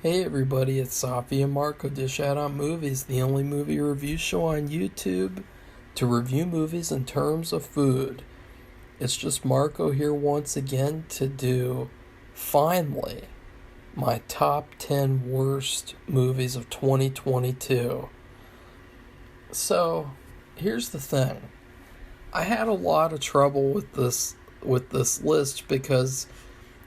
Hey everybody, it's Safi and Marco Dish Out on Movies, the only movie review show on YouTube to review movies in terms of food. It's just Marco here once again to do, finally, my top 10 worst movies of 2022. So, here's the thing. I had a lot of trouble with this list because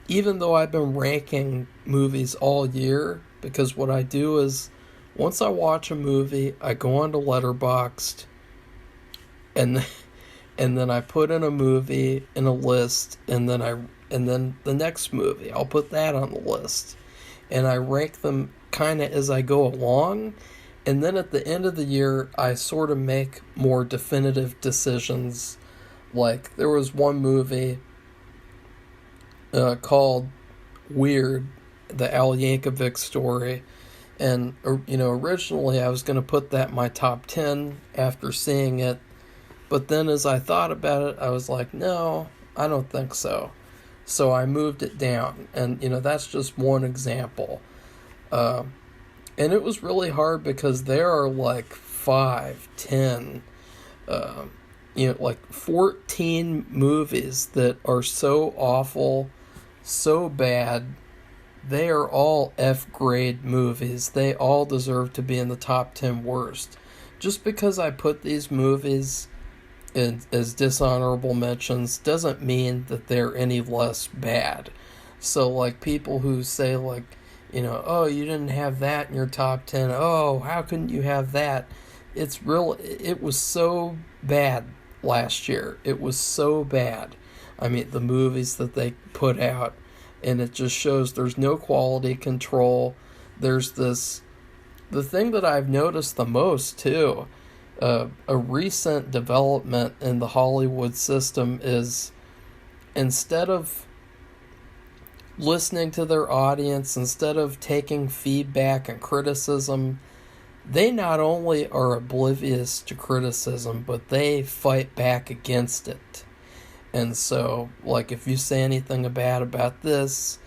even though I've been ranking movies all year, because what I do is once I watch a movie, I go onto Letterboxd and and then I put in a movie in a list and then the next movie, I'll put that on the list. And I rank them kind of as I go along, and then at the end of the year, I sort of make more definitive decisions. Like there was one movie called Weird, the Al Yankovic story. And, originally I was going to put that in my top 10 after seeing it. But then as I thought about it, I was like, no, I don't think so. So I moved it down. And, that's just one example. And it was really hard because there are like 5, 10, like 14 movies that are so awful, so bad. They are all F grade movies. They all deserve to be in the top 10 worst. Just because I put these movies as dishonorable mentions doesn't mean that they're any less bad. So, like, people who say, like, oh, you didn't have that in your top 10. Oh, how couldn't you have that? It was so bad last year. It was so bad. I mean, the movies that they put out, and it just shows there's no quality control. There's the thing that I've noticed the most too, a recent development in the Hollywood system is instead of listening to their audience, instead of taking feedback and criticism, they not only are oblivious to criticism, but they fight back against it. And so, like, if you say anything bad about this,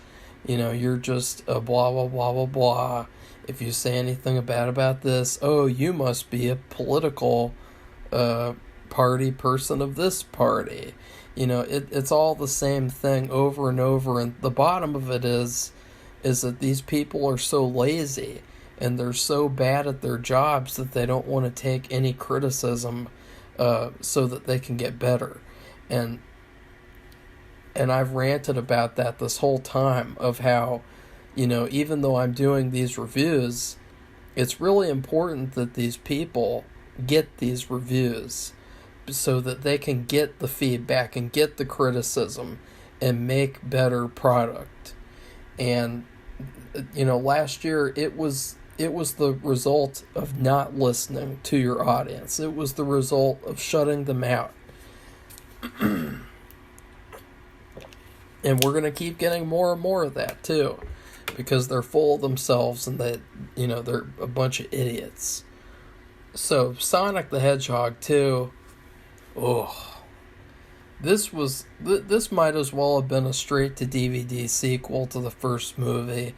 you're just a blah, blah, blah, blah, blah. If you say anything bad about this, oh, you must be a political party person of this party. It's all the same thing over and over. And the bottom of it is that these people are so lazy and they're so bad at their jobs that they don't want to take any criticism so that they can get better. And I've ranted about that this whole time of how, even though I'm doing these reviews, it's really important that these people get these reviews so that they can get the feedback and get the criticism and make better product. And, last year it was the result of not listening to your audience. It was the result of shutting them out. And we're going to keep getting more and more of that, too. Because they're full of themselves and they're a bunch of idiots. So, Sonic the Hedgehog 2. Oh. This might as well have been a straight-to-DVD sequel to the first movie.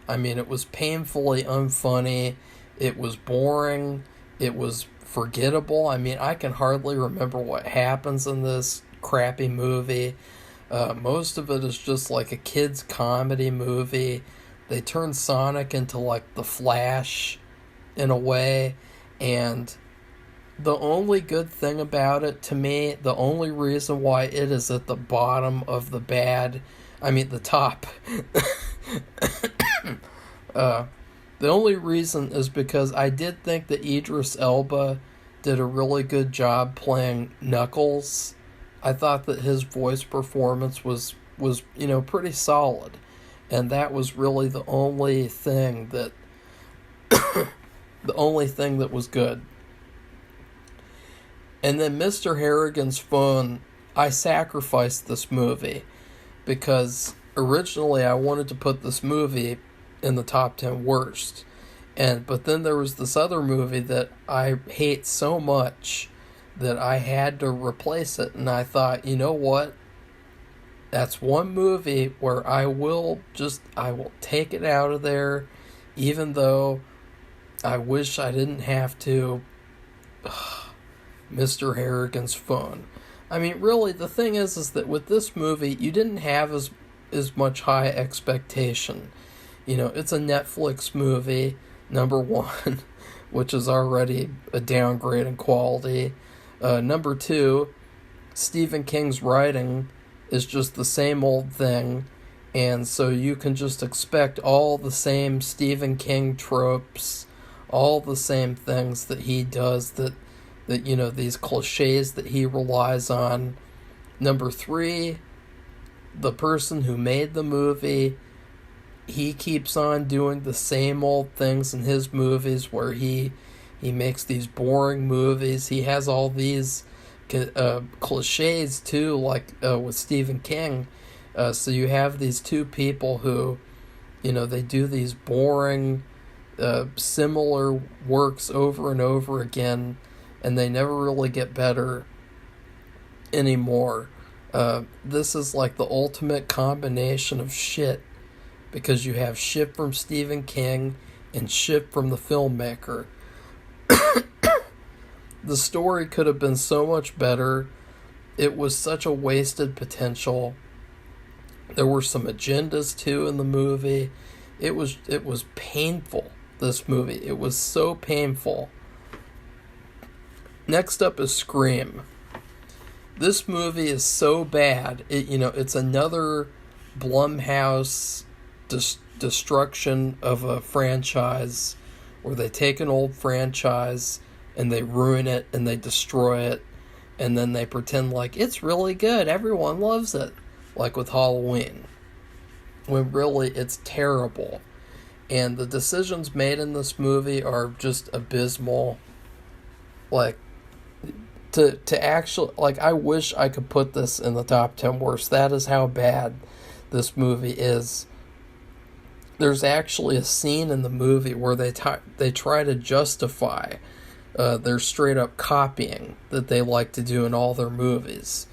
I mean, it was painfully unfunny. It was boring. It was forgettable. I mean, I can hardly remember what happens in this crappy movie. Most of it is just like a kid's comedy movie. They turn Sonic into like the Flash in a way, and the only good thing about it to me, the only reason why it is at the bottom of the top, the only reason is because I did think that Idris Elba did a really good job playing Knuckles. I thought that his voice performance was pretty solid, and that was really the only thing that was good. And then Mr. Harrigan's Phone, I sacrificed this movie because originally I wanted to put this movie in the top 10 worst. But then there was this other movie that I hate so much that I had to replace it, and I thought, you know what? That's one movie where I will take it out of there even though I wish I didn't have to. Mr. Harrigan's phone. I mean, really, the thing is that with this movie, you didn't have as much high expectation. You know, it's a Netflix movie, number one, which is already a downgrade in quality. Number two, Stephen King's writing is just the same old thing, and so you can just expect all the same Stephen King tropes, all the same things that he does, that you know, these cliches that he relies on. Number three, the person who made the movie, he keeps on doing the same old things in his movies, where he makes these boring movies. He has all these cliches too, like with Stephen King. So you have these two people who, you know, they do these boring, similar works over and over again, and they never really get better anymore. This is like the ultimate combination of shit, because you have shit from Stephen King and shit from the filmmaker. The story could have been so much better. It was such a wasted potential. There were some agendas too in the movie. It was painful, this movie. It was so painful. Next up is Scream. This movie is so bad. It's another Blumhouse destruction of a franchise, where they take an old franchise and they ruin it and they destroy it, and then they pretend like it's really good, everyone loves it, like with Halloween, when really it's terrible. And the decisions made in this movie are just abysmal. Like, to actually, like, I wish I could put this in the top 10 worst. That is how bad this movie is. There's actually a scene in the movie where they try to justify their straight up copying that they like to do in all their movies,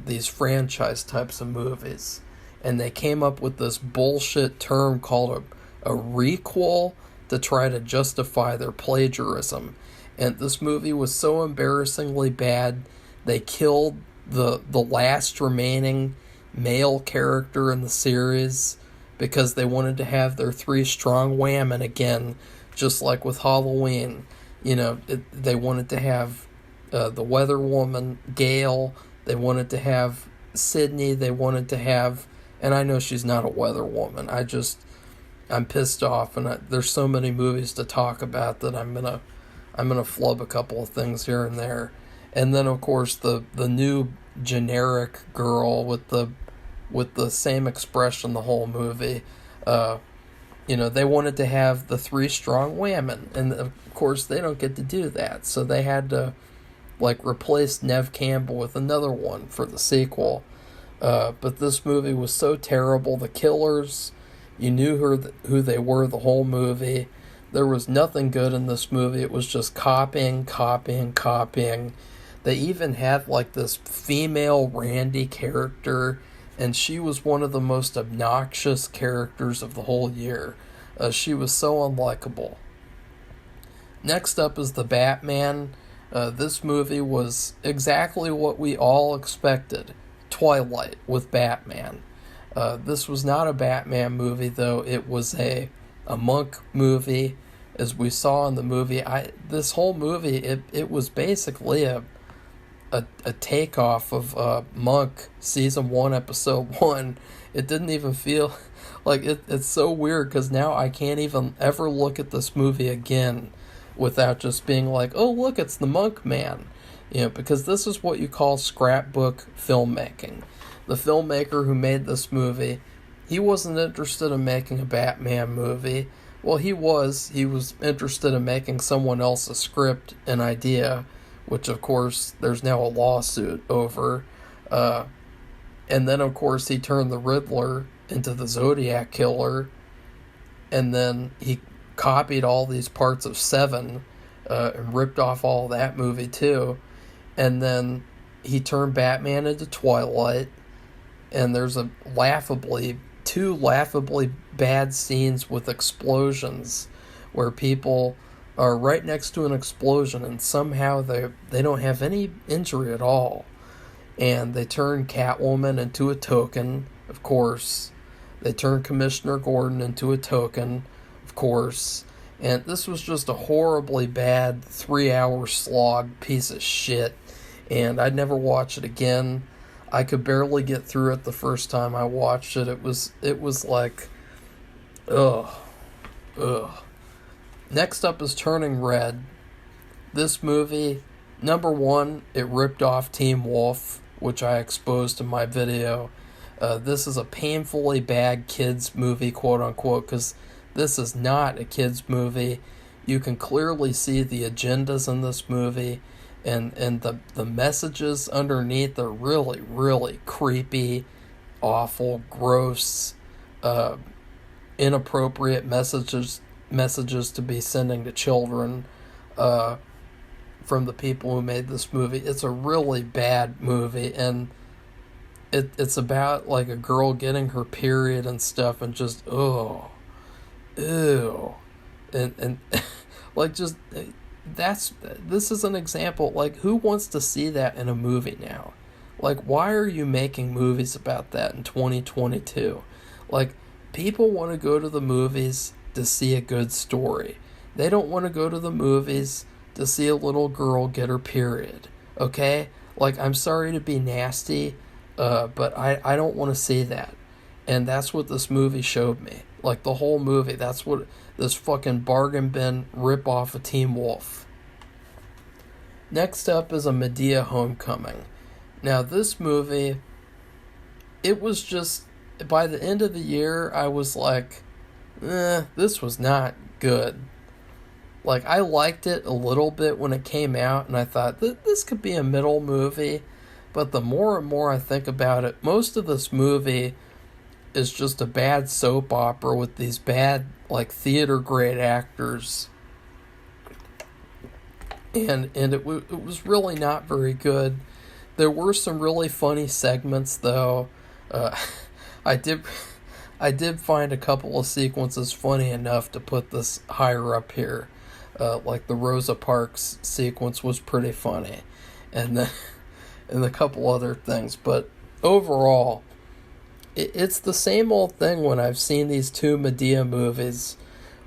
these franchise types of movies, and they came up with this bullshit term called a requel to try to justify their plagiarism. And this movie was so embarrassingly bad, they killed the last remaining male character in the series because they wanted to have their three strong women again, just like with Halloween. You know, they wanted to have the weather woman, Gail. They wanted to have Sydney. They wanted to have, and I know she's not a weather woman. I'm pissed off, and there's so many movies to talk about that I'm gonna flub a couple of things here and there. And then, of course, the new generic girl with the same expression the whole movie. They wanted to have the three strong women, and of course they don't get to do that, so they had to replace Neve Campbell with another one for the sequel. But this movie was so terrible. The killers, you knew who they were the whole movie. There was nothing good in this movie. It was just copying. They even had this female Randy character, and she was one of the most obnoxious characters of the whole year. She was so unlikable. Next up is The Batman. This movie was exactly what we all expected. Twilight with Batman. This was not a Batman movie, though. It was a Monk movie. As we saw in the movie, this whole movie, it was basically a takeoff of Monk Season 1, Episode 1. It didn't even feel like it's so weird, because now I can't even ever look at this movie again without just being like, oh, look, it's the Monk Man. Because this is what you call scrapbook filmmaking. The filmmaker who made this movie, he wasn't interested in making a Batman movie. Well, he was interested in making someone else's script an idea, which, of course, there's now a lawsuit over. And then, of course, he turned the Riddler into the Zodiac Killer, and then he copied all these parts of Seven and ripped off all that movie, too. And then he turned Batman into Twilight, and there's a laughably two laughably bad scenes with explosions where people are right next to an explosion and somehow they don't have any injury at all. And they turn Catwoman into a token, of course. They turn Commissioner Gordon into a token, of course. And this was just a horribly bad 3-hour slog piece of shit. And I'd never watch it again. I could barely get through it the first time I watched it. It was like, ugh. Next up is Turning Red. This movie, number one, it ripped off Teen Wolf, which I exposed in my video. This is a painfully bad kids movie, quote unquote, because this is not a kids movie. You can clearly see the agendas in this movie, and the messages underneath are really, really creepy, awful, gross, inappropriate messages to be sending to children from the people who made this movie. It's a really bad movie, and it's about like a girl getting her period and stuff, and just ew, and like just this is an example. Like, who wants to see that in a movie now? Like, why are you making movies about that in 2022? Like, people want to go to the movies to see a good story. They don't want to go to the movies to see a little girl get her period. Okay? Like, I'm sorry to be nasty, but I don't want to see that. And that's what this movie showed me. Like, the whole movie, that's what this fucking bargain bin rip-off of Teen Wolf. Next up is a Madea Homecoming. Now, this movie, it was just, by the end of the year, I was like, this was not good. Like, I liked it a little bit when it came out, and I thought, this could be a middle movie. But the more and more I think about it, most of this movie is just a bad soap opera with these bad, like, theater-grade actors. And it was really not very good. There were some really funny segments, though. I did find a couple of sequences funny enough to put this higher up here. Like the Rosa Parks sequence was pretty funny. And a couple other things. But overall, it's the same old thing when I've seen these two Madea movies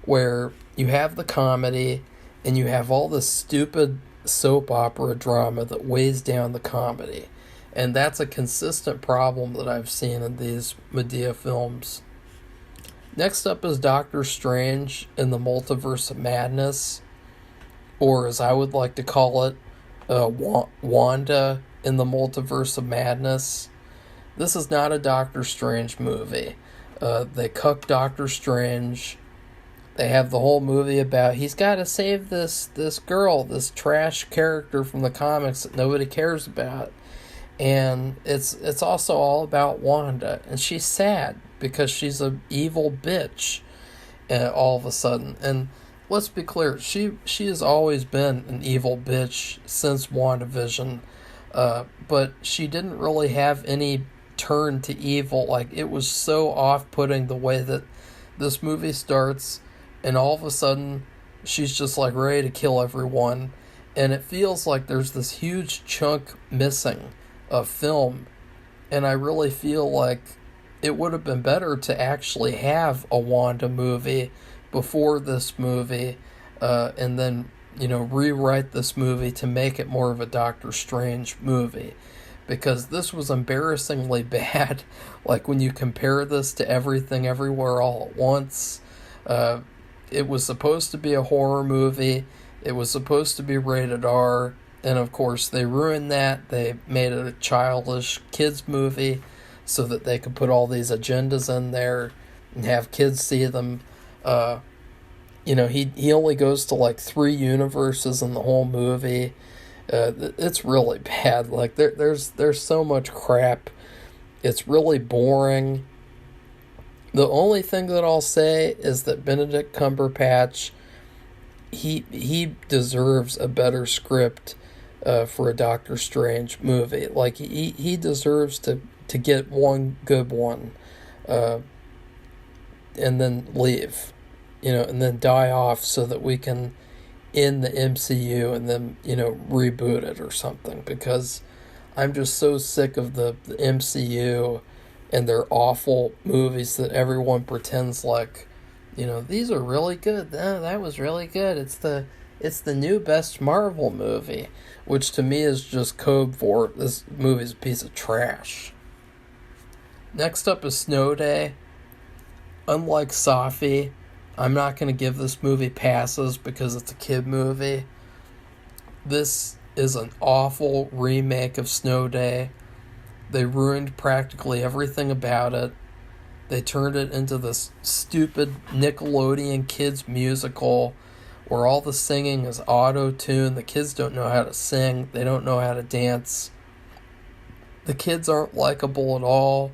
where you have the comedy and you have all this stupid soap opera drama that weighs down the comedy. And that's a consistent problem that I've seen in these Madea films. Next up is Doctor Strange in the Multiverse of Madness, or as I would like to call it, Wanda in the Multiverse of Madness. This is not a Doctor Strange movie. They cuck Doctor Strange. They have the whole movie about he's got to save this girl, this trash character from the comics that nobody cares about. And it's also all about Wanda, and she's sad because she's an evil bitch all of a sudden. And let's be clear, she has always been an evil bitch since WandaVision, but she didn't really have any turn to evil. Like, it was so off-putting the way that this movie starts, and all of a sudden she's just like ready to kill everyone, and it feels like there's this huge chunk missing of film. And I really feel like it would have been better to actually have a Wanda movie before this movie, and then, rewrite this movie to make it more of a Doctor Strange movie, because this was embarrassingly bad. Like, when you compare this to Everything Everywhere All at Once, it was supposed to be a horror movie, it was supposed to be rated R, and of course they ruined that. They made it a childish kids movie so that they could put all these agendas in there and have kids see them. He only goes to like 3 universes in the whole movie. It's really bad. Like, there's so much crap. It's really boring. The only thing that I'll say is that Benedict Cumberbatch, he deserves a better script for a Doctor Strange movie. Like, he deserves to get one good one. and then leave, and then die off so that we can end the MCU and then, reboot it or something, because I'm just so sick of the MCU and their awful movies that everyone pretends like, these are really good. That was really good. It's the new best Marvel movie, which to me is just code for this movie's a piece of trash. Next up is Snow Day. Unlike Safi, I'm not going to give this movie passes because it's a kid movie. This is an awful remake of Snow Day. They ruined practically everything about it. They turned it into this stupid Nickelodeon kids musical where all the singing is auto-tuned. The kids don't know how to sing. They don't know how to dance. The kids aren't likable at all.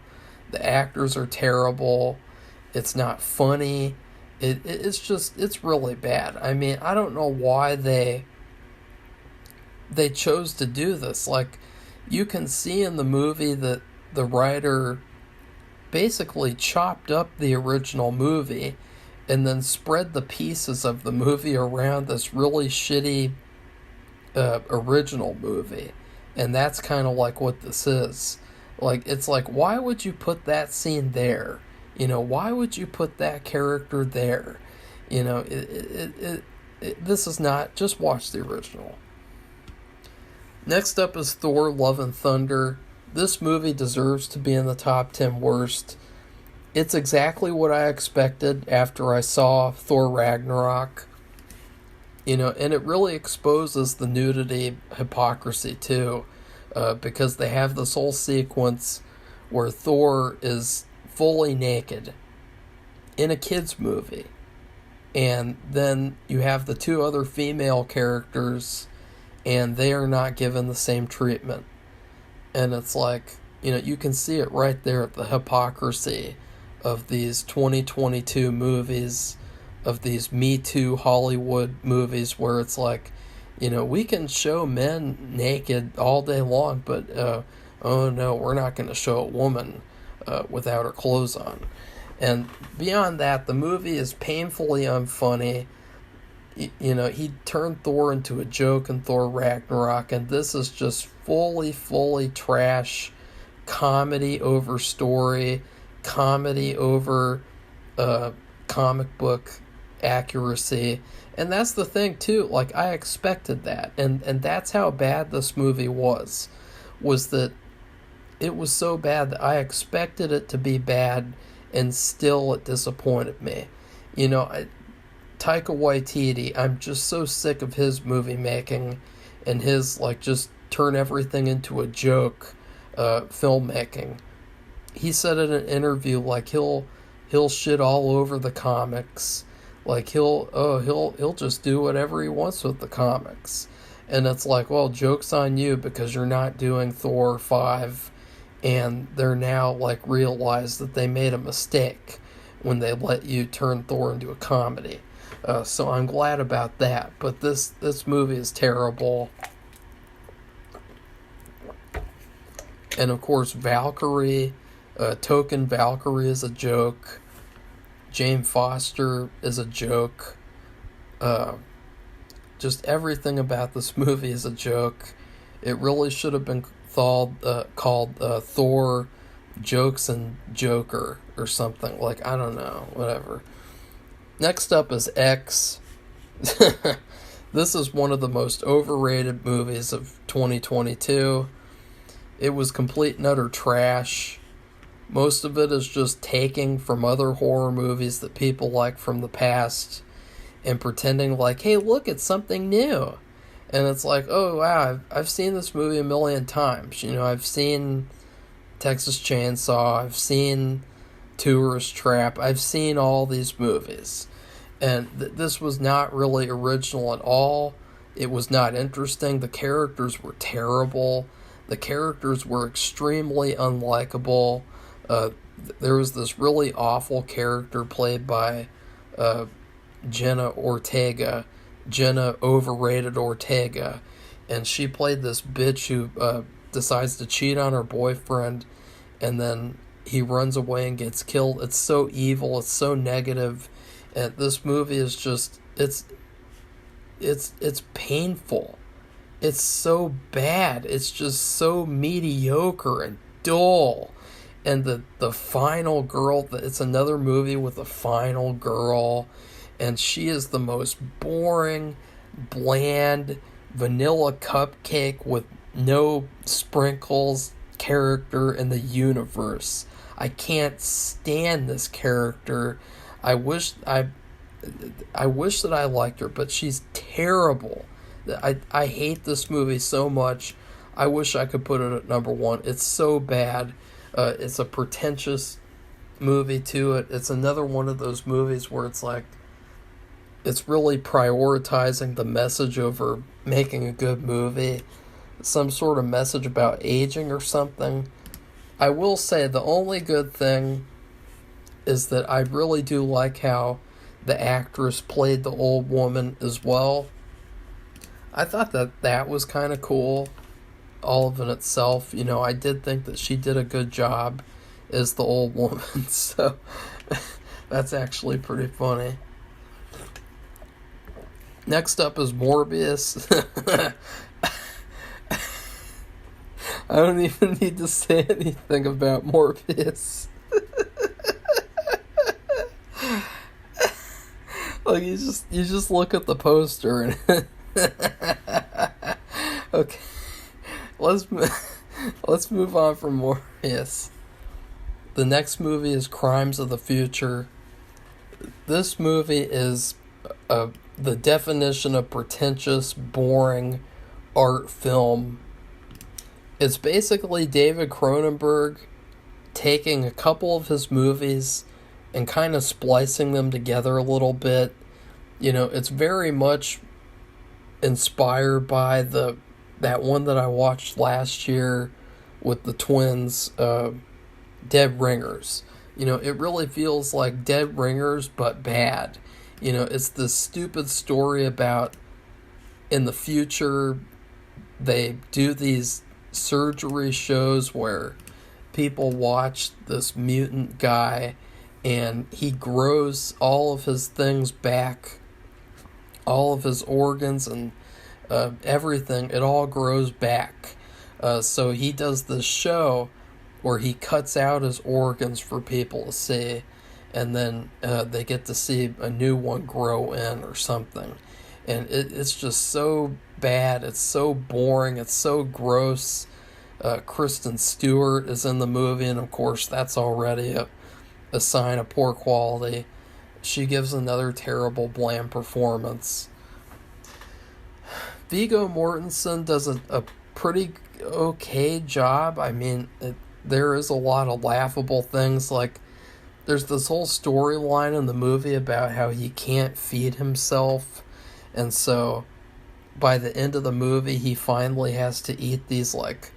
The actors are terrible. It's not funny. It's really bad. I mean, I don't know why they chose to do this. Like, you can see in the movie that the writer basically chopped up the original movie and then spread the pieces of the movie around this really shitty original movie. And that's kind of like what this is. Like, it's like, why would you put that scene there? Why would you put that character there? This is not, just watch the original. Next up is Thor: Love and Thunder. This movie deserves to be in the top 10 worst. It's exactly what I expected after I saw Thor Ragnarok. And it really exposes the nudity hypocrisy too, because they have this whole sequence where Thor is fully naked in a kid's movie. And then you have the two other female characters, and they are not given the same treatment. And it's like, you can see it right there, the hypocrisy of these 2022 movies, of these Me Too Hollywood movies, where it's like, we can show men naked all day long, but, oh no, we're not going to show a woman without her clothes on. And beyond that, the movie is painfully unfunny. He turned Thor into a joke in Thor Ragnarok, and this is just fully trash, comedy over story, comedy over comic book accuracy. And that's the thing too, like, I expected that, and that's how bad this movie was that it was so bad that I expected it to be bad, and still it disappointed me. Taika Waititi, I'm just so sick of his movie making and his, like, just turn everything into a joke filmmaking. He said in an interview, like, he'll shit all over the comics. Like, he'll just do whatever he wants with the comics. And it's like, well, joke's on you, because you're not doing Thor 5, and they're now, like, realize that they made a mistake when they let you turn Thor into a comedy. So I'm glad about that. But this movie is terrible. And of course, Valkyrie, Token Valkyrie is a joke. Jane Foster is a joke. Just everything about this movie is a joke. It really should have been called Thor Jokes and Joker or something. Like, I don't know, whatever. Next up is X. This is one of the most overrated movies of 2022. It was complete and utter trash. Most of it is just taking from other horror movies that people like from the past and pretending like, hey, look, it's something new. And it's like, oh, wow, I've seen this movie a million times. I've seen Texas Chainsaw. I've seen Tourist Trap. I've seen all these movies. And this was not really original at all. It was not interesting. The characters were terrible. The characters were extremely unlikable. There was this really awful character played by Jenna Ortega. Jenna Overrated Ortega. And she played this bitch who decides to cheat on her boyfriend and then he runs away and gets killed. It's so evil, it's so negative, and this movie is just it's painful. It's so bad. It's just so mediocre and dull. And the final girl, it's another movie with a final girl, and she is the most boring, bland, vanilla cupcake with no sprinkles character in the universe. I can't stand this character. I wish that I liked her, but she's terrible. I hate this movie so much. I wish I could put it at number one. It's so bad. It's a pretentious movie to it. It's another one of those movies where it's like, it's really prioritizing the message over making a good movie. Some sort of message about aging or something. I will say the only good thing is that I really do like how the actress played the old woman as well. I thought that was kind of cool, all of in itself. You know, I did think that she did a good job as the old woman, so that's actually pretty funny. Next up is Morbius. I don't even need to say anything about Morbius. Like, you just look at the poster and okay, let's move on from Morbius. The next movie is Crimes of the Future. This movie is the definition of pretentious, boring art film. It's basically David Cronenberg taking a couple of his movies and kind of splicing them together a little bit. You know, it's very much inspired by that one that I watched last year with the twins, Dead Ringers. You know, it really feels like Dead Ringers, but bad. You know, it's this stupid story about in the future they do these surgery shows where people watch this mutant guy and he grows all of his things back, all of his organs and everything, it all grows back. So he does this show where he cuts out his organs for people to see, and then they get to see a new one grow in or something. And it's just so bad, it's so boring, it's so gross. Kristen Stewart is in the movie, and of course that's already a sign of poor quality. She gives another terrible, bland performance. Viggo Mortensen does a pretty okay job. I mean, there is a lot of laughable things, like there's this whole storyline in the movie about how he can't feed himself, and so by the end of the movie he finally has to eat these like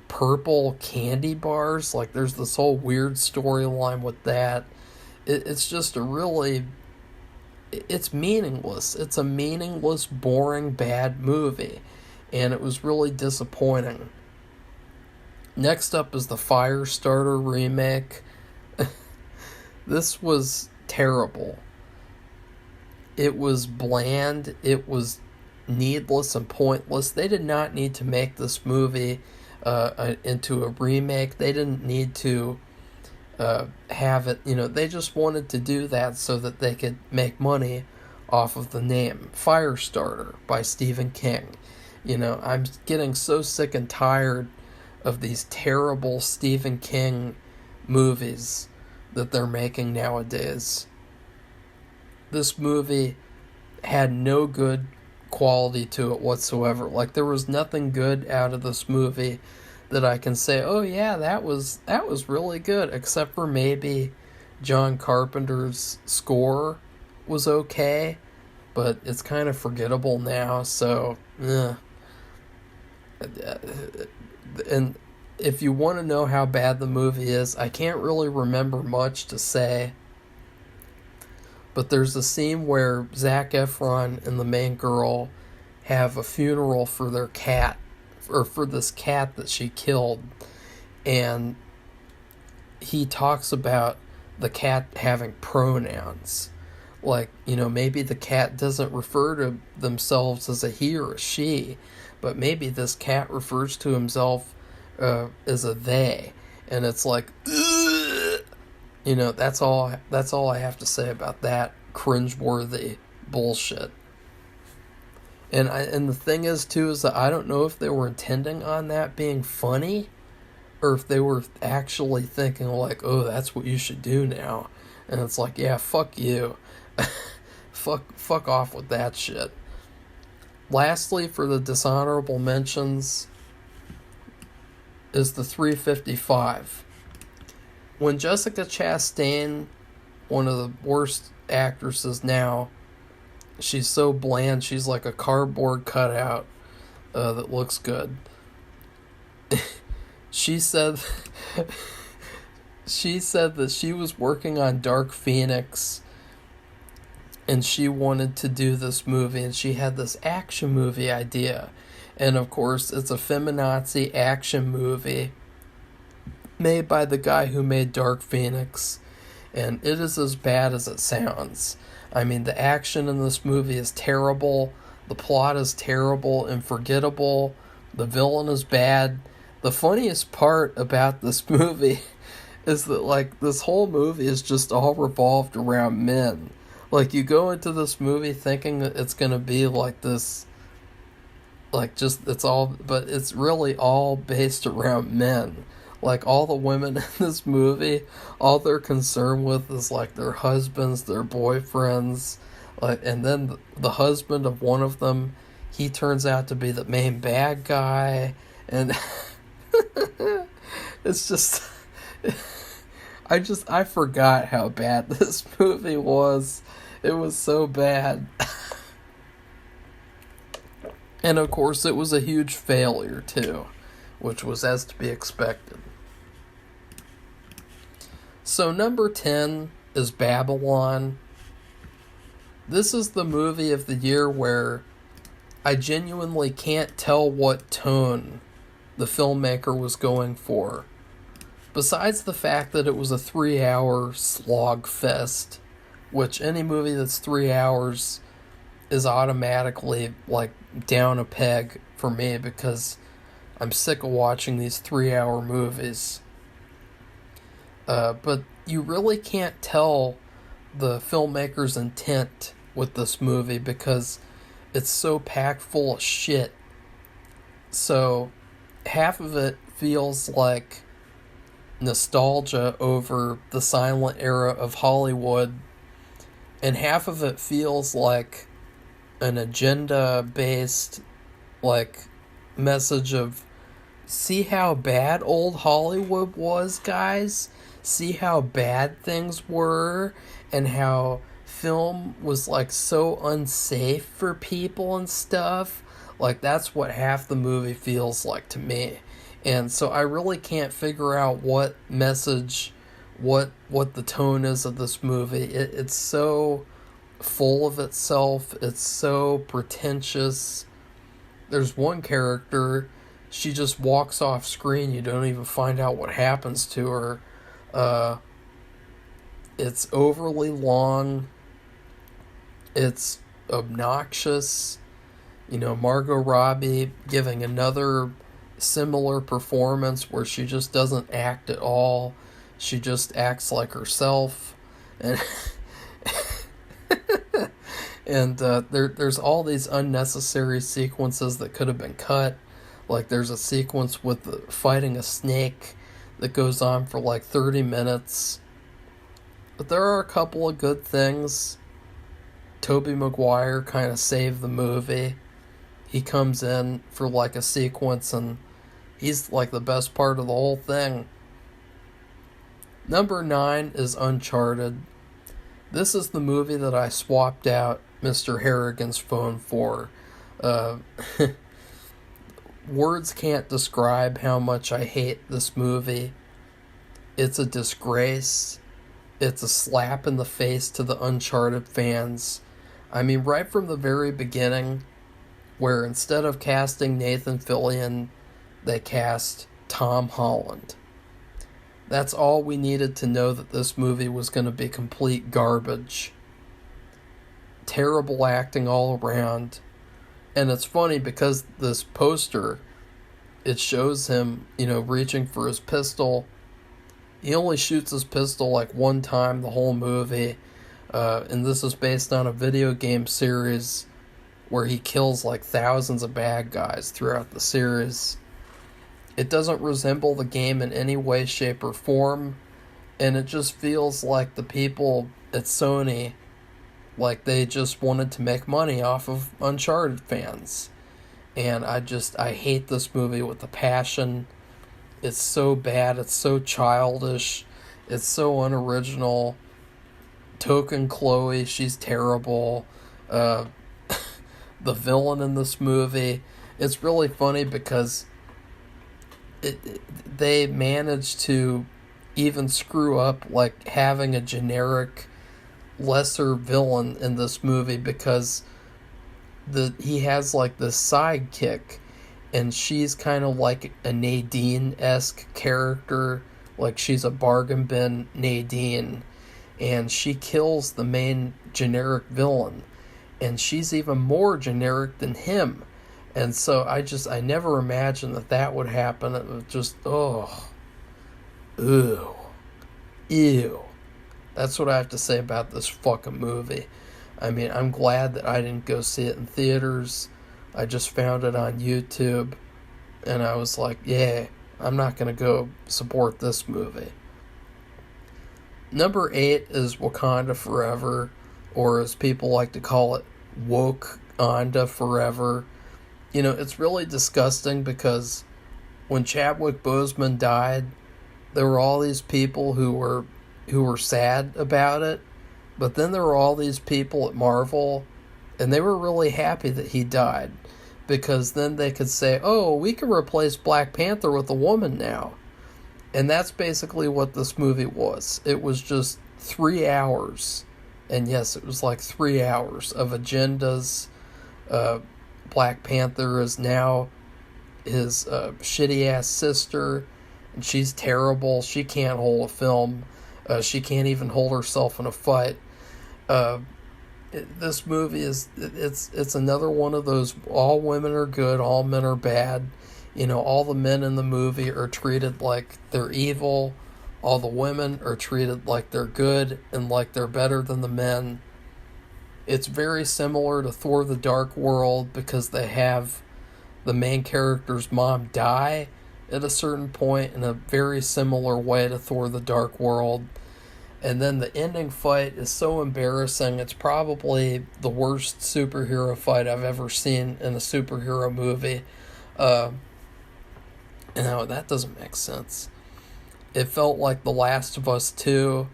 purple candy bars. Like, there's this whole weird storyline with that. It's just it's meaningless. It's a meaningless, boring, bad movie, and it was really disappointing. Next up is the Firestarter remake. This was terrible. It was bland. It was needless and pointless. They did not need to make this movie into a remake. They didn't need to have it, you know, they just wanted to do that so that they could make money off of the name Firestarter by Stephen King. You know, I'm getting so sick and tired of these terrible Stephen King movies that they're making nowadays. This movie had no good quality to it whatsoever. Like, there was nothing good out of this movie that I can say, oh yeah, that was really good, except for maybe John Carpenter's score was okay, but it's kind of forgettable now, so and if you want to know how bad the movie is, I can't really remember much to say, but there's a scene where Zac Efron and the main girl have a funeral for their cat, or for this cat that she killed, and he talks about the cat having pronouns. Like, maybe the cat doesn't refer to themselves as a he or a she, but maybe this cat refers to himself as a they. And it's like, ugh! That's all I have to say about that cringeworthy bullshit. And the thing is, too, is that I don't know if they were intending on that being funny, or if they were actually thinking like, oh, that's what you should do now. And it's like, yeah, fuck you. fuck off with that shit. Lastly, for the dishonorable mentions, is the 355. When Jessica Chastain, one of the worst actresses now, she's so bland, she's like a cardboard cutout that looks good. She said that she was working on Dark Phoenix and she wanted to do this movie, and she had this action movie idea. And of course, it's a feminazi action movie made by the guy who made Dark Phoenix, and it is as bad as it sounds. I mean, the action in this movie is terrible, the plot is terrible and forgettable, the villain is bad. The funniest part about this movie is that, like, this whole movie is just all revolved around men. Like, you go into this movie thinking that it's gonna be like this, like, just, it's all, but it's really all based around men. Like, all the women in this movie, all they're concerned with is, like, their husbands, their boyfriends, like, and then the husband of one of them, he turns out to be the main bad guy, and it's just, I forgot how bad this movie was. It was so bad. And of course, it was a huge failure, too, which was as to be expected. So number 10 is Babylon. This is the movie of the year where I genuinely can't tell what tone the filmmaker was going for. Besides the fact that it was a 3-hour slog fest, which any movie that's 3 hours is automatically, like, down a peg for me, because I'm sick of watching these 3-hour movies. But you really can't tell the filmmaker's intent with this movie because it's so packed full of shit. So half of it feels like nostalgia over the silent era of Hollywood, and half of it feels like an agenda-based, like, message of, see how bad old Hollywood was, guys? See how bad things were, and how film was, like, so unsafe for people and stuff? Like, that's what half the movie feels like to me. And so I really can't figure out what message, what the tone is of this movie. It's so full of itself. It's so pretentious. There's one character, she just walks off screen. You don't even find out what happens to her. It's overly long. It's obnoxious. Margot Robbie giving another similar performance where she just doesn't act at all. She just acts like herself. And and there's all these unnecessary sequences that could have been cut. Like, there's a sequence with fighting a snake that goes on for like 30 minutes. But there are a couple of good things. Tobey Maguire kind of saved the movie. He comes in for like a sequence and he's like the best part of the whole thing. Number 9 is Uncharted. This is the movie that I swapped out Mr. Harrigan's phone for. Words can't describe how much I hate this movie. It's a disgrace. It's a slap in the face to the Uncharted fans. I mean, right from the very beginning, where instead of casting Nathan Fillion, they cast Tom Holland. That's all we needed to know that this movie was going to be complete garbage. Terrible acting all around. And it's funny because this poster, it shows him, reaching for his pistol. He only shoots his pistol like one time the whole movie. And this is based on a video game series where he kills like thousands of bad guys throughout the series. It doesn't resemble the game in any way, shape, or form. And it just feels like the people at Sony, like they just wanted to make money off of Uncharted fans. And I hate this movie with a passion. It's so bad, it's so childish, it's so unoriginal. Token Chloe, she's terrible. The villain in this movie, it's really funny because they managed to even screw up like having a generic lesser villain in this movie, because he has like this sidekick, and she's kind of like a Nadine-esque character, like she's a bargain bin Nadine, and she kills the main generic villain, and she's even more generic than him. And so I never imagined that would happen. It was just, ew. That's what I have to say about this fucking movie. I mean, I'm glad that I didn't go see it in theaters. I just found it on YouTube, and I was like, yeah, I'm not going to go support this movie. Number 8 is Wakanda Forever, or as people like to call it, Woke-anda Forever. It's really disgusting because when Chadwick Boseman died, there were all these people who were sad about it, but then there were all these people at Marvel, and they were really happy that he died, because then they could say, oh, we can replace Black Panther with a woman now. And that's basically what this movie was. It was just 3 hours, and yes, it was like 3 hours of agendas. Black Panther is now his shitty-ass sister, and she's terrible. She can't hold a film. She can't even hold herself in a fight. This movie it's another one of those all women are good, all men are bad. All the men in the movie are treated like they're evil. All the women are treated like they're good and like they're better than the men. It's very similar to Thor: The Dark World, because they have the main character's mom die at a certain point in a very similar way to Thor: The Dark World. And then the ending fight is so embarrassing. It's probably the worst superhero fight I've ever seen in a superhero movie. That doesn't make sense. It felt like The Last of Us 2.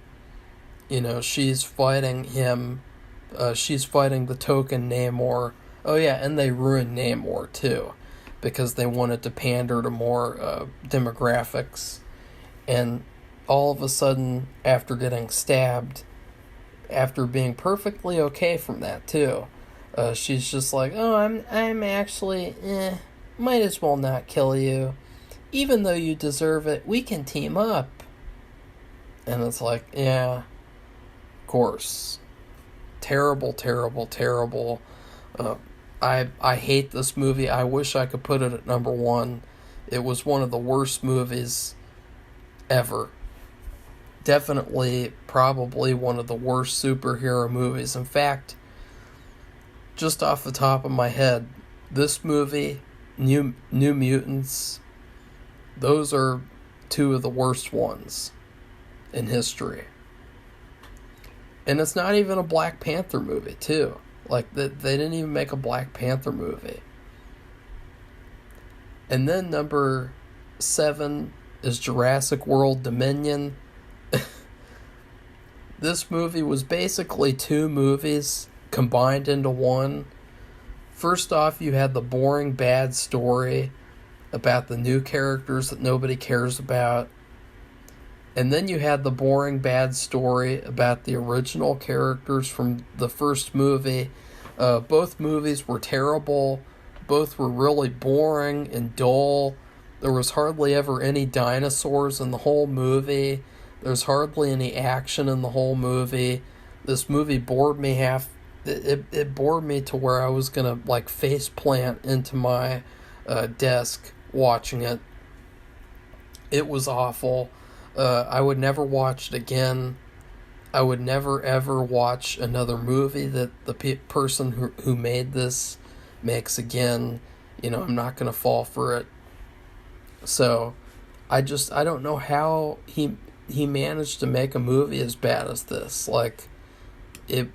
She's fighting him. She's fighting the token Namor. Oh yeah, and they ruined Namor too, because they wanted to pander to more demographics. And all of a sudden, after getting stabbed, after being perfectly okay from that too, she's just like, oh, I'm actually, might as well not kill you. Even though you deserve it, we can team up. And it's like, yeah, of course. Terrible, terrible, terrible. I hate this movie. I wish I could put it at number 1. It was one of the worst movies ever. Definitely, probably one of the worst superhero movies. In fact, just off the top of my head, this movie, New Mutants, those are 2 of the worst ones in history. And it's not even a Black Panther movie, too. Like, they didn't even make a Black Panther movie. And then number 7 is Jurassic World Dominion. This movie was basically 2 movies combined into one. First off, you had the boring, bad story about the new characters that nobody cares about. And then you had the boring, bad story about the original characters from the first movie. Both movies were terrible. Both were really boring and dull. There was hardly ever any dinosaurs in the whole movie. There's hardly any action in the whole movie. This movie bored me it bored me to where I was gonna like face plant into my desk watching it. It was awful. I would never watch it again. I would never ever watch another movie that the person who made this makes again. I'm not gonna fall for it. So, I don't know how he managed to make a movie as bad as this. Like, it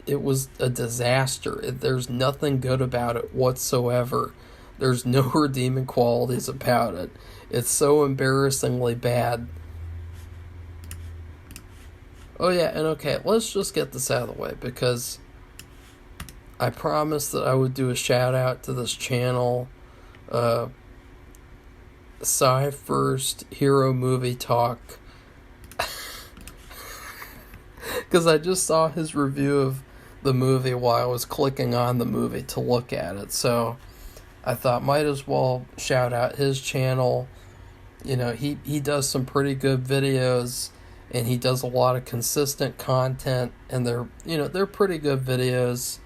was a disaster. There's nothing good about it whatsoever. There's no redeeming qualities about it. It's so embarrassingly bad. Oh yeah, and okay, let's just get this out of the way, because I promised that I would do a shout out to this channel, Sci First Hero Movie Talk, because I just saw his review of the movie while I was clicking on the movie to look at it, so I thought might as well shout out his channel. He does some pretty good videos, and he does a lot of consistent content, and they're pretty good videos,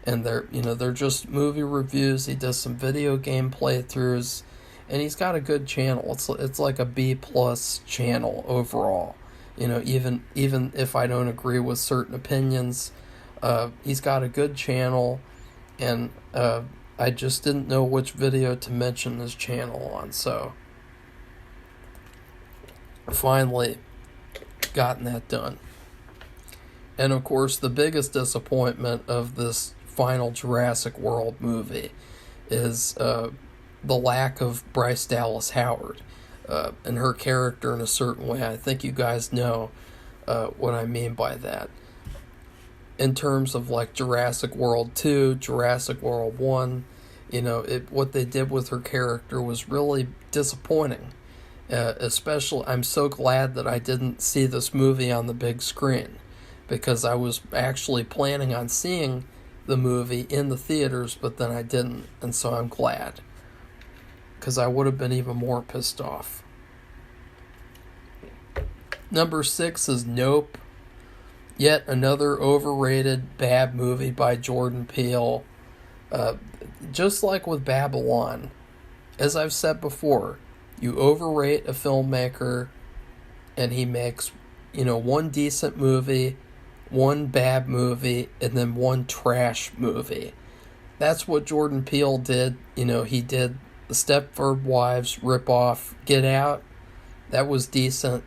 and they're just movie reviews. He does some video game playthroughs, and he's got a good channel. It's like a B+ channel overall. Even if I don't agree with certain opinions, he's got a good channel, and I just didn't know which video to mention his channel on, so finally gotten that done. And of course, the biggest disappointment of this final Jurassic World movie is the lack of Bryce Dallas Howard and her character in a certain way. I think you guys know what I mean by that. In terms of like Jurassic World 2, Jurassic World 1, what they did with her character was really disappointing. Especially, I'm so glad that I didn't see this movie on the big screen, because I was actually planning on seeing the movie in the theaters, but then I didn't, and so I'm glad, because I would have been even more pissed off. Number 6 is Nope. Yet another overrated bad movie by Jordan Peele. Just like with Babylon, as I've said before, you overrate a filmmaker and he makes, one decent movie, one bad movie, and then one trash movie. That's what Jordan Peele did. He did the Stepford Wives ripoff, Get Out. That was decent.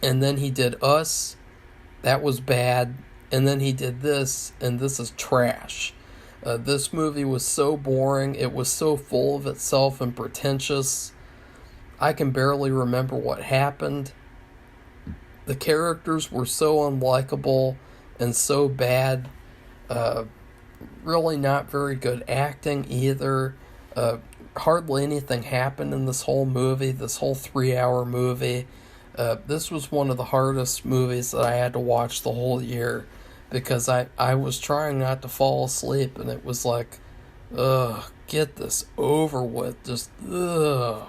And then he did Us. That was bad. And then he did this, and this is trash. This movie was so boring. It was so full of itself and pretentious. I can barely remember what happened. The characters were so unlikable and so bad. Really not very good acting either. Hardly anything happened in this whole movie, this whole 3-hour movie. This was one of the hardest movies that I had to watch the whole year, because I was trying not to fall asleep, and it was like, ugh, get this over with, just ugh.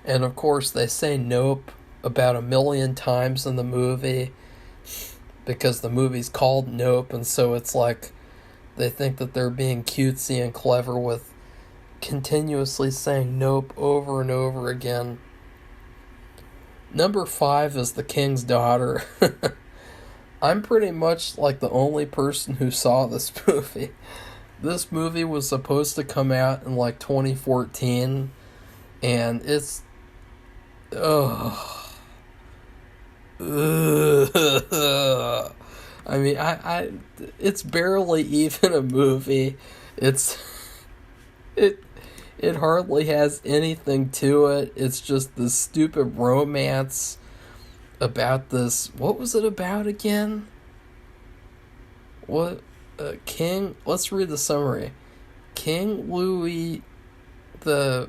And of course they say nope about 1 million times in the movie, because the movie's called Nope, and so it's like they think that they're being cutesy and clever with continuously saying nope over and over again. Number 5 is The King's Daughter. I'm pretty much like the only person who saw this movie. This movie was supposed to come out in like 2014, and it's I mean, it's barely even a movie. It hardly has anything to it. It's just this stupid romance about this. What was it about again? Let's read the summary. King Louis the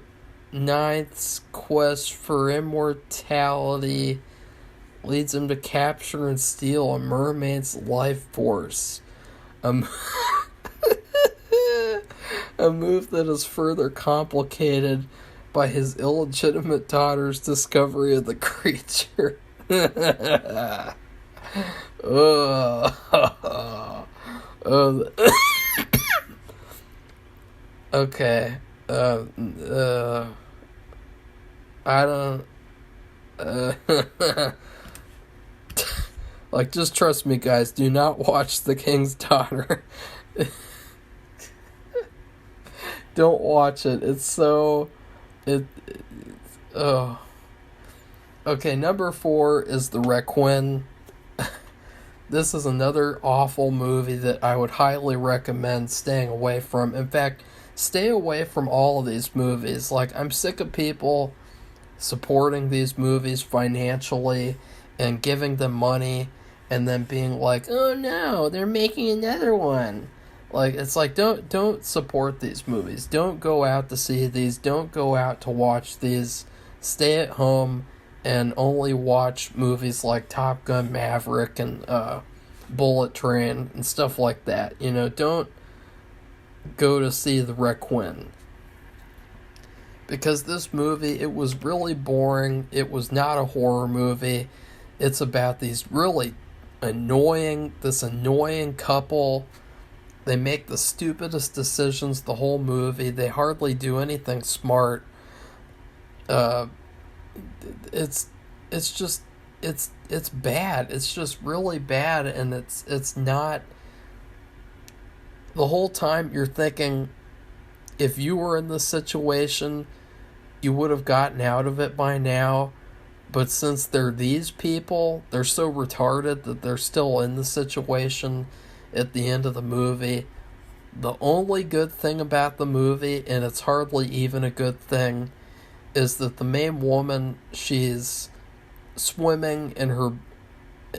Ninth's quest for immortality leads him to capture and steal a mermaid's life force. A move that is further complicated by his illegitimate daughter's discovery of the creature. Okay. I don't. Like, just trust me, guys. Do not watch The King's Daughter. Don't watch it. It's so. Oh. Okay, number 4 is The Requiem. This is another awful movie that I would highly recommend staying away from. In fact, stay away from all of these movies. Like, I'm sick of people supporting these movies financially and giving them money and then being like, oh no, they're making another one. Like, it's like, don't support these movies. Don't go out to see these. Don't go out to watch these. Stay at home and only watch movies like Top Gun Maverick and Bullet Train and stuff like that. You know, don't go to see The Requiem. Because this movie, it was really boring. It was not a horror movie. It's about these really annoying couple. They make the stupidest decisions the whole movie. They hardly do anything smart. It's bad. It's just really bad, and it's not. The whole time you're thinking, if you were in this situation, you would have gotten out of it by now. But since they're these people, they're so retarded that they're still in the situation at the end of the movie. The only good thing about the movie, and it's hardly even a good thing, is that the main woman, she's swimming in her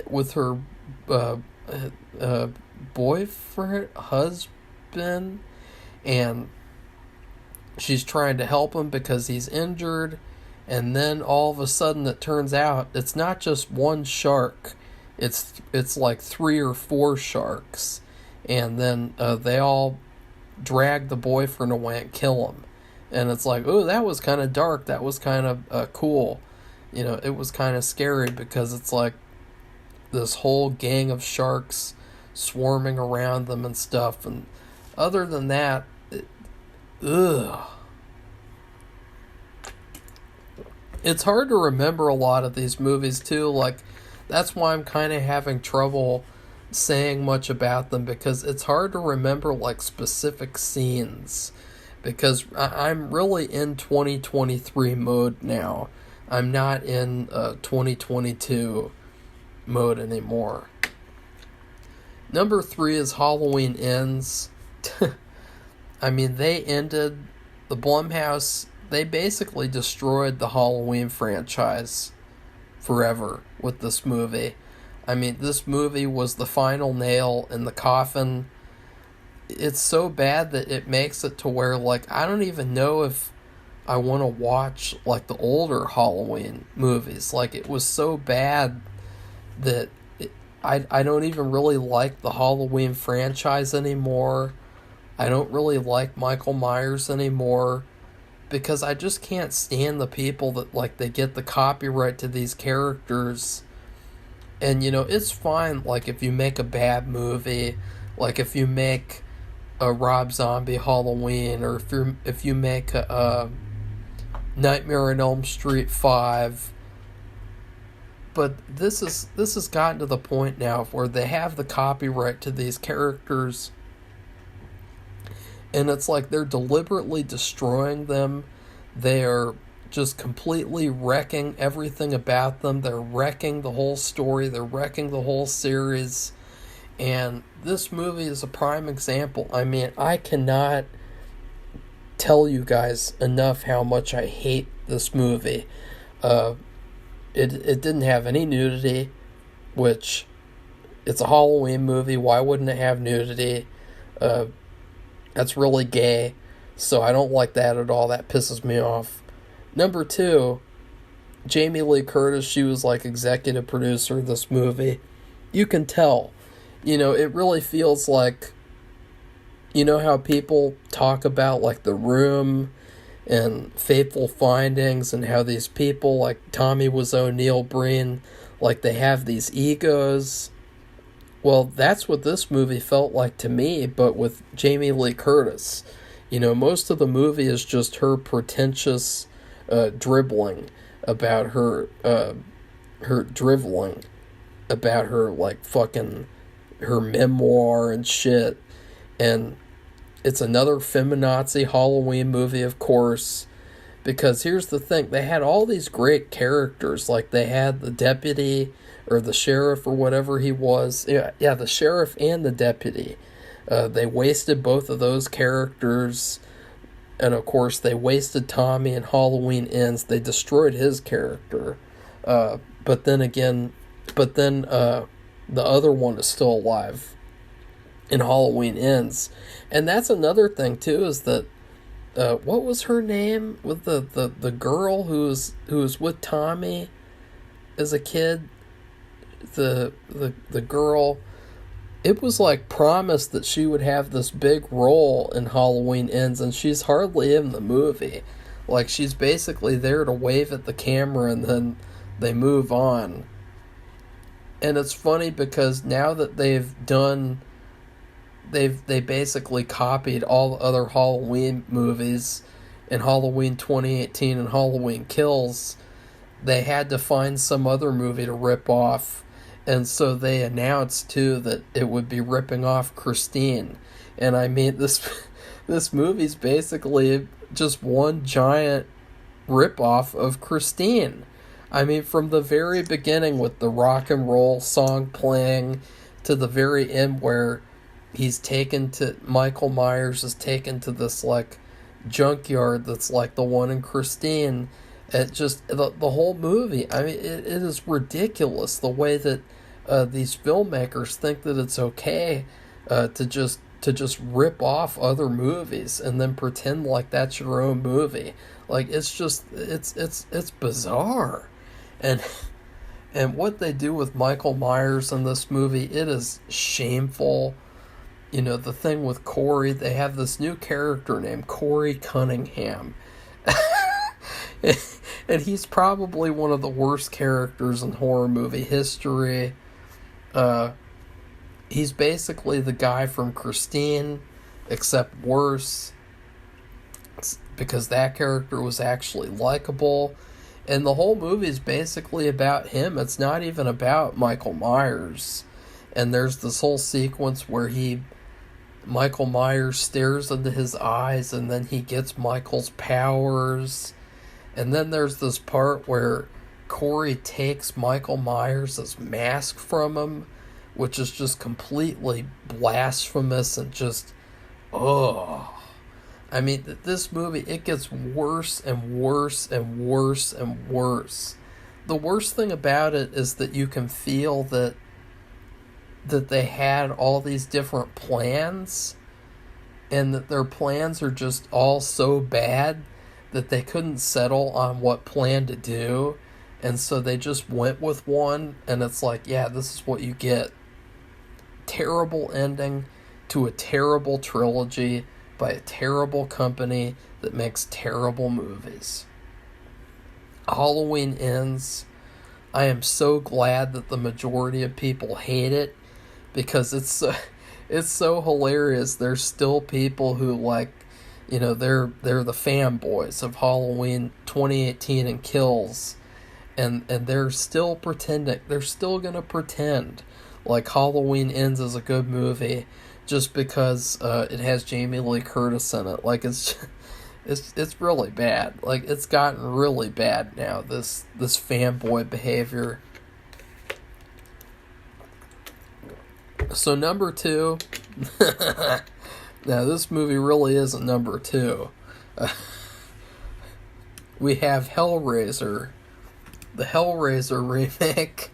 with her boyfriend, husband, and she's trying to help him because he's injured. And then all of a sudden it turns out it's not just one shark. It's like 3 or 4 sharks. And then they all drag the boyfriend away and kill him. And it's like, oh, that was kind of dark. That was kind of cool. You know, it was kind of scary because it's like this whole gang of sharks swarming around them and stuff. And other than that, ugh. It's hard to remember a lot of these movies too. Like, that's why I'm kind of having trouble saying much about them, because it's hard to remember like specific scenes, because I'm really in 2023 mode now. I'm not in 2022 mode anymore. Number 3 is Halloween Ends. I mean, they ended the Blumhouse. They basically destroyed the Halloween franchise forever with this movie. I mean, this movie was the final nail in the coffin. It's so bad that it makes it to where, like, I don't even know if I want to watch, like, the older Halloween movies. Like, it was so bad that I don't even really like the Halloween franchise anymore. I don't really like Michael Myers anymore, because I just can't stand the people that, like, they get the copyright to these characters. And, you know, it's fine, like, if you make a bad movie, like, if you make a Rob Zombie Halloween, or if you make a Nightmare on Elm Street 5. But this has gotten to the point now where they have the copyright to these characters, and it's like they're deliberately destroying them. They're just completely wrecking everything about them. They're wrecking the whole story. They're wrecking the whole series. And this movie is a prime example. I mean, I cannot tell you guys enough how much I hate this movie. It didn't have any nudity, which, it's a Halloween movie. Why wouldn't it have nudity? That's really gay, so I don't like that at all. That pisses me off. Number 2, Jamie Lee Curtis, she was like executive producer of this movie. You can tell. You know, it really feels like You know how people talk about like The Room and Fateful Findings, and how these people like Tommy Wiseau, Neil Breen, like they have these egos. Well, that's what this movie felt like to me, but with Jamie Lee Curtis. You know, most of the movie is just her pretentious dribbling about her driveling about her like fucking her memoir and shit. And it's another feminazi Halloween movie, of course, because here's the thing, they had all these great characters. Like they had the deputy or the sheriff or whatever he was. Yeah, the sheriff and the deputy. They wasted both of those characters. And of course, they wasted Tommy in Halloween Ends. They destroyed his character. But then the other one is still alive in Halloween Ends. And that's another thing, too, is that, what was her name? With the girl who was with Tommy as a kid? The girl, it was like promised that she would have this big role in Halloween Ends, and she's hardly in the movie. Like, she's basically there to wave at the camera and then they move on. And it's funny because now that they basically copied all the other Halloween movies in Halloween 2018 and Halloween Kills, they had to find some other movie to rip off. And so they announced, too, that it would be ripping off Christine. And I mean, this movie's basically just one giant rip-off of Christine. I mean, from the very beginning with the rock and roll song playing to the very end where Michael Myers is taken to this, like, junkyard that's like the one in Christine. It just, the whole movie, I mean, it is ridiculous the way that these filmmakers think that it's okay to just rip off other movies and then pretend like that's your own movie. Like, it's just, it's bizarre. And what they do with Michael Myers in this movie, it is shameful. You know, the thing with Corey, they have this new character named Corey Cunningham. And he's probably one of the worst characters in horror movie history. He's basically the guy from Christine, except worse, because that character was actually likable. And the whole movie is basically about him. It's not even about Michael Myers. And there's this whole sequence where Michael Myers stares into his eyes and then he gets Michael's powers. And then there's this part where Corey takes Michael Myers' mask from him, which is just completely blasphemous and just, ugh. I mean, this movie, it gets worse and worse and worse and worse. The worst thing about it is that you can feel that they had all these different plans, and that their plans are just all so bad that they couldn't settle on what plan to do, and so they just went with one, and it's like, yeah, this is what you get. Terrible ending to a terrible trilogy by a terrible company that makes terrible movies. Halloween Ends. I am so glad that the majority of people hate it, because it's so hilarious. There's still people who, like, you know, they're the fanboys of Halloween 2018 and Kills, and they're still pretending. They're still gonna pretend like Halloween Ends is a good movie just because it has Jamie Lee Curtis in it. Like, it's really bad. Like, it's gotten really bad now, this fanboy behavior. So number 2, now this movie really isn't number 2. We have Hellraiser, the Hellraiser remake.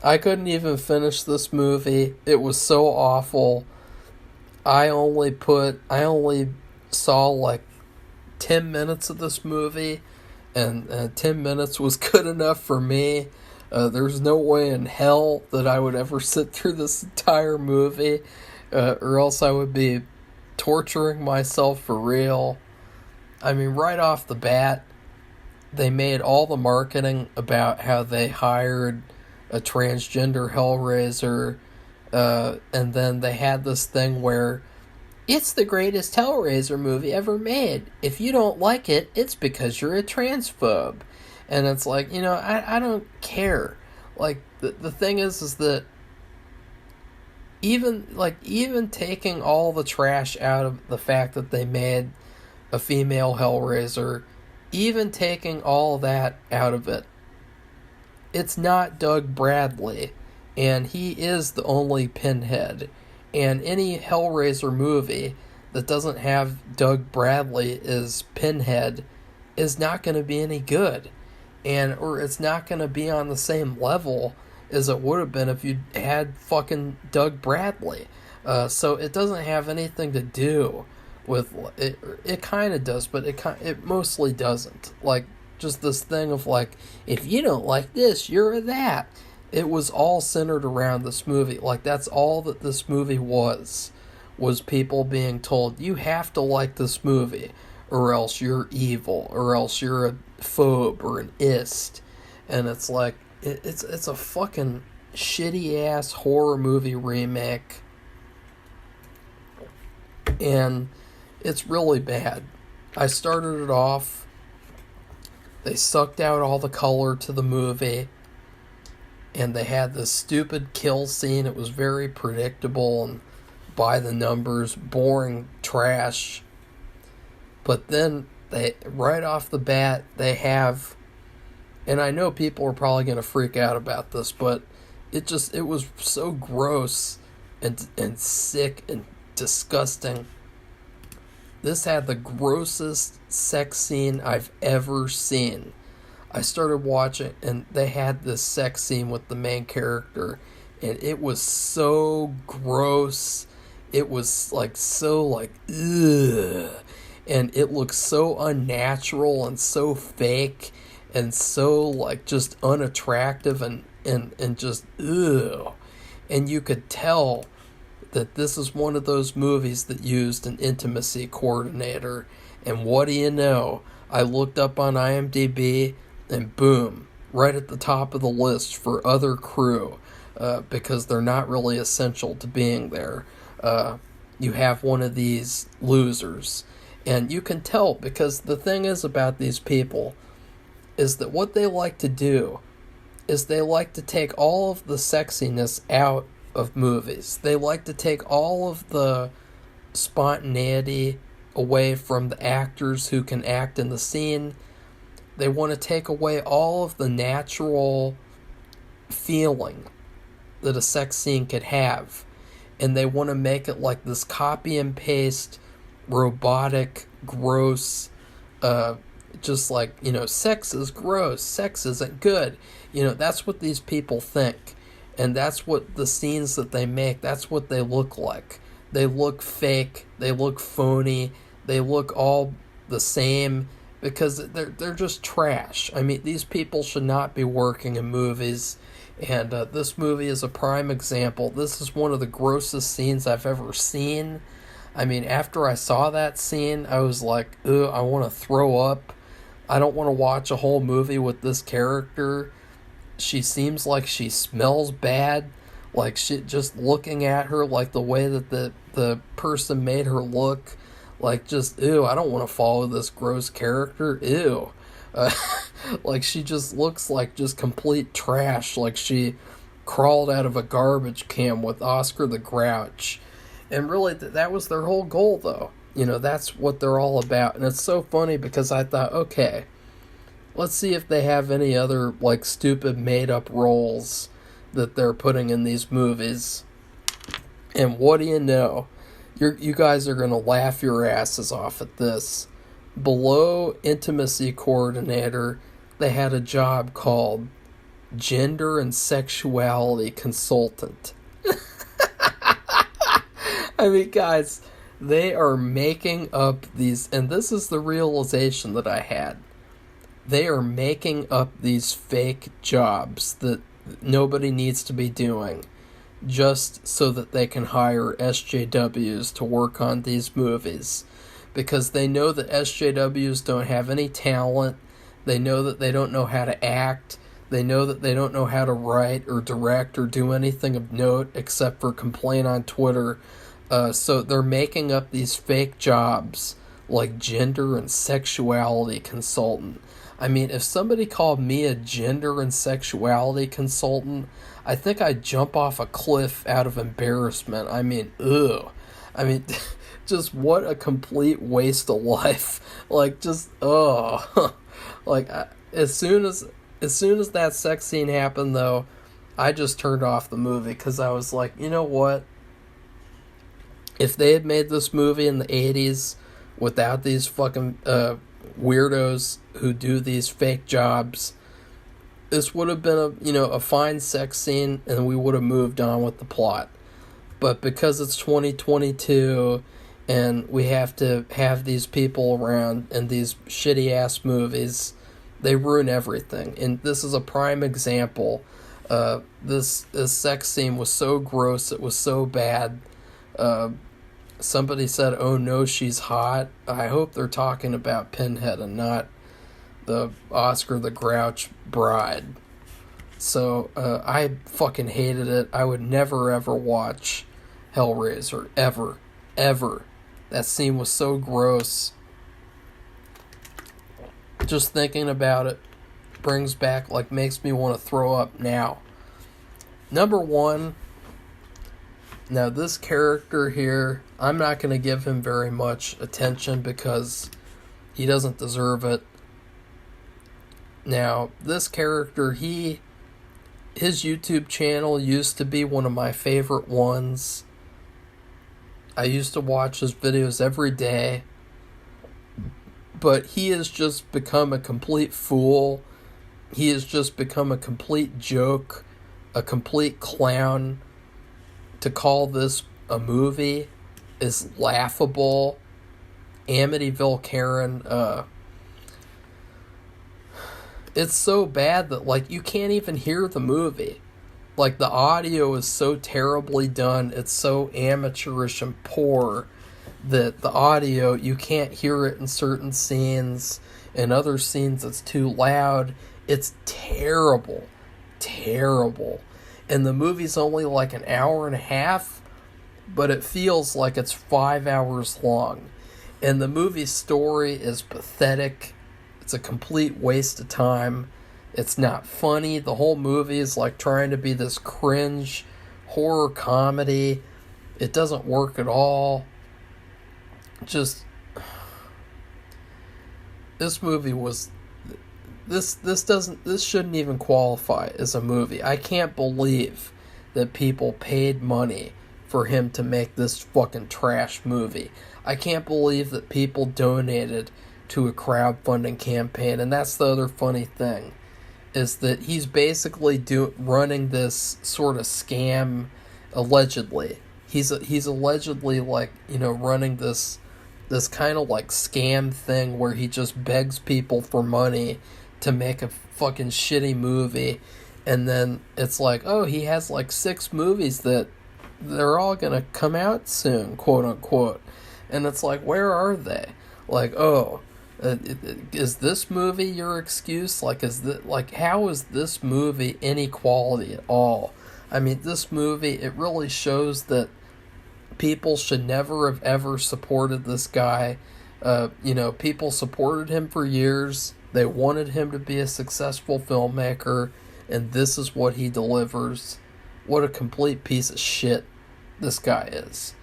I couldn't even finish this movie. It was so awful. I only saw like 10 minutes of this movie, and 10 minutes was good enough for me. There's no way in hell that I would ever sit through this entire movie, or else I would be torturing myself for real. I mean, right off the bat, they made all the marketing about how they hired a transgender Hellraiser, and then they had this thing where it's the greatest Hellraiser movie ever made. If you don't like it, it's because you're a transphobe. And it's like, I don't care. Like, the thing is that even taking all the trash out of the fact that they made a female Hellraiser, even taking all that out of it, it's not Doug Bradley, and he is the only Pinhead. And any Hellraiser movie that doesn't have Doug Bradley as Pinhead is not going to be any good. Or it's not going to be on the same level as it would have been if you had fucking Doug Bradley. So it doesn't have anything to do with it. It kind of does, but it mostly doesn't. Like, just this thing of like, if you don't like this, you're a that. It was all centered around this movie. Like, that's all that this movie was people being told, you have to like this movie, or else you're evil, or else you're a phobe or an ist. And it's like, it's a fucking shitty ass horror movie remake, and it's really bad. I started it off, they sucked out all the color to the movie, and they had this stupid kill scene. It was very predictable and by the numbers, boring trash. But then they, right off the bat, they have, and I know people are probably going to freak out about this, but it was so gross and sick and disgusting. This had the grossest sex scene I've ever seen. I started watching, and they had this sex scene with the main character, and it was so gross. It was like so like, ugh. And it looked so unnatural and so fake and so like just unattractive and just ugh. And you could tell that this is one of those movies that used an intimacy coordinator. And what do you know? I looked up on IMDb, and boom, right at the top of the list for other crew, because they're not really essential to being there. You have one of these losers. And you can tell, because the thing is about these people is that what they like to do is they like to take all of the sexiness out of movies. They like to take all of the spontaneity away from the actors who can act in the scene. They want to take away all of the natural feeling that a sex scene could have. And they want to make it like this copy and paste, robotic, gross, just like, sex is gross, sex isn't good. That's what these people think. And that's what the scenes that they make, that's what they look like. They look fake, they look phony, they look all the same, because they're just trash. I mean, these people should not be working in movies, and this movie is a prime example. This is one of the grossest scenes I've ever seen. I mean, after I saw that scene, I was like, ugh, I want to throw up. I don't want to watch a whole movie with this character. She seems like she smells bad. Like, just looking at her, like the way that the person made her look, like, just, ew, I don't want to follow this gross character. Ew. Like, she just looks like just complete trash. Like she crawled out of a garbage can with Oscar the Grouch. And really, that was their whole goal, though. That's what they're all about. And it's so funny because I thought, okay, let's see if they have any other, like, stupid made-up roles that they're putting in these movies. And what do you know? You guys are going to laugh your asses off at this. Below intimacy coordinator, they had a job called gender and sexuality consultant. I mean, guys, they are making up these, and this is the realization that I had. They are making up these fake jobs that nobody needs to be doing just so that they can hire SJWs to work on these movies. Because they know that SJWs don't have any talent. They know that they don't know how to act. They know that they don't know how to write or direct or do anything of note except for complain on Twitter. So they're making up these fake jobs like gender and sexuality consultant. I mean, if somebody called me a gender and sexuality consultant, I think I'd jump off a cliff out of embarrassment. I mean, ugh. I mean, just what a complete waste of life. Like, just, ugh. Like, as soon as that sex scene happened, though, I just turned off the movie because I was like, you know what? If they had made this movie in the 80s without these fucking weirdos who do these fake jobs, this would have been a fine sex scene and we would have moved on with the plot. But because it's 2022 and we have to have these people around in these shitty ass movies, they ruin everything. And this is a prime example. This sex scene was so gross, it was so bad. Somebody said, "Oh no, she's hot." I hope they're talking about Pinhead and not the Oscar the Grouch bride. So I fucking hated it. I would never ever watch Hellraiser. Ever. Ever. That scene was so gross. Just thinking about it brings back, makes me want to throw up now. Number one, now this character here, I'm not going to give him very much attention because he doesn't deserve it. Now, this character, his YouTube channel used to be one of my favorite ones. I used to watch his videos every day. But he has just become a complete fool. He has just become a complete joke, a complete clown. To call this a movie is laughable. Amityville Karen, it's so bad that, you can't even hear the movie. The audio is so terribly done, it's so amateurish and poor that the audio, you can't hear it in certain scenes. In other scenes, it's too loud. It's terrible. Terrible. And the movie's only an hour and a half, but it feels like it's 5 hours long. And the movie's story is pathetic. It's a complete waste of time. It's not funny. The whole movie is trying to be this cringe horror comedy. It doesn't work at all. Just, this movie was, this shouldn't even qualify as a movie. I can't believe that people paid money for him to make this fucking trash movie. I can't believe that people donated to a crowdfunding campaign. And that's the other funny thing, is that he's basically running this sort of scam, allegedly. He's allegedly running this kind of scam thing where he just begs people for money to make a fucking shitty movie, and then it's oh, he has 6 movies that they're all gonna come out soon, quote unquote, and it's where are they? Is this movie your excuse? How is this movie any quality at all? I mean, this movie, it really shows that people should never have ever supported this guy. People supported him for years. They wanted him to be a successful filmmaker, and this is what he delivers. What a complete piece of shit this guy is.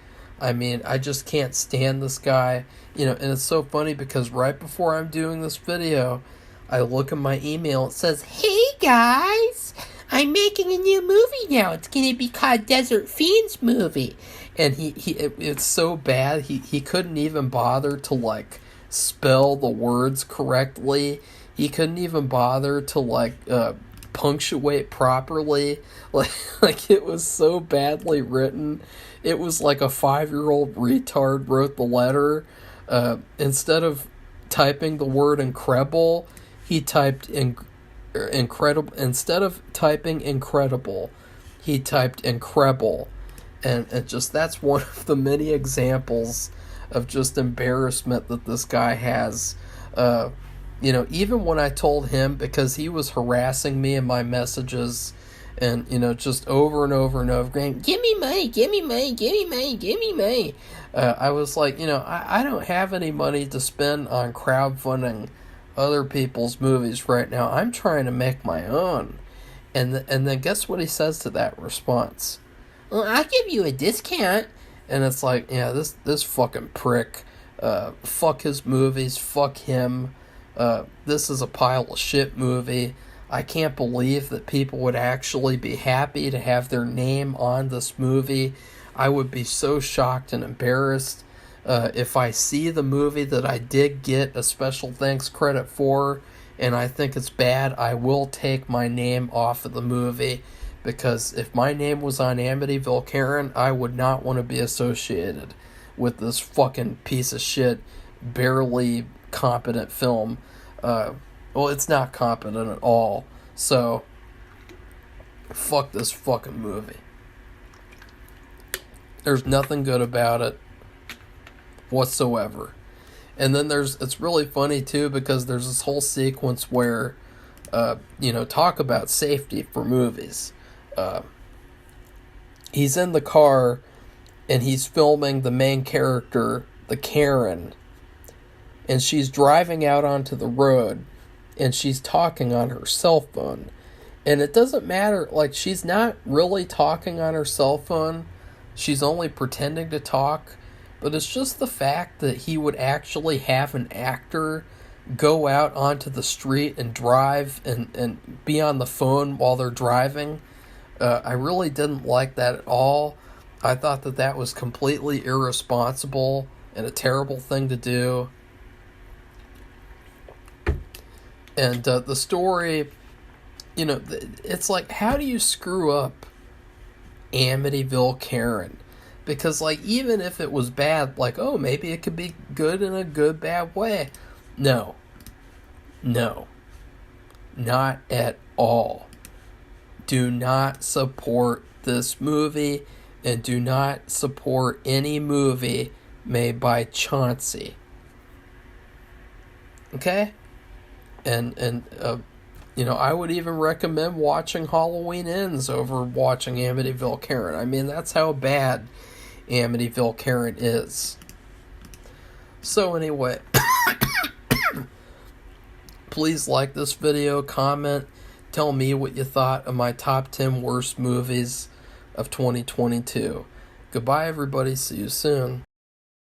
I mean, I just can't stand this guy. And it's so funny because right before I'm doing this video, I look at my email. It says, "Hey guys, I'm making a new movie now. It's going to be called Desert Fiends Movie." And it's so bad, he couldn't even bother to, spell the words correctly. He couldn't even bother to, punctuate properly. It was so badly written. It was like a 5-year-old retard wrote the letter. Instead of typing the word incredible, he typed incredible instead of typing incredible, he typed incredible, and just that's one of the many examples of just embarrassment that this guy has. Even when I told him, because he was harassing me in my messages, and just over and over and over again, give me money, give me money, give me money, give me money. I was like, I don't have any money to spend on crowdfunding other people's movies right now. I'm trying to make my own. And then guess what he says to that response? Well, I'll give you a discount. And it's like, yeah, this fucking prick. Fuck his movies. Fuck him. This is a pile of shit movie. I can't believe that people would actually be happy to have their name on this movie. I would be so shocked and embarrassed. If I see the movie that I did get a special thanks credit for, and I think it's bad, I will take my name off of the movie, because if my name was on Amityville Karen, I would not want to be associated with this fucking piece of shit, barely competent film. Well, it's not competent at all, so fuck this fucking movie. There's nothing good about it whatsoever. And then it's really funny too, because there's this whole sequence where talk about safety for movies. He's in the car and he's filming the main character, the Karen, and she's driving out onto the road and she's talking on her cell phone. And it doesn't matter, like, she's not really talking on her cell phone. She's only pretending to talk. But it's just the fact that he would actually have an actor go out onto the street and drive and be on the phone while they're driving. I really didn't like that at all. I thought that was completely irresponsible and a terrible thing to do. And the story, it's like, how do you screw up Amityville Karen? Because, like, even if it was bad, like, oh, maybe it could be good in a good, bad way. No. Not at all. Do not support this movie, and do not support any movie made by Chauncey. Okay? And I would even recommend watching Halloween Ends over watching Amityville Karen. I mean, that's how bad Amityville Karen is. So anyway, please like this video, comment, tell me what you thought of my top 10 worst movies of 2022. Goodbye, everybody. See you soon.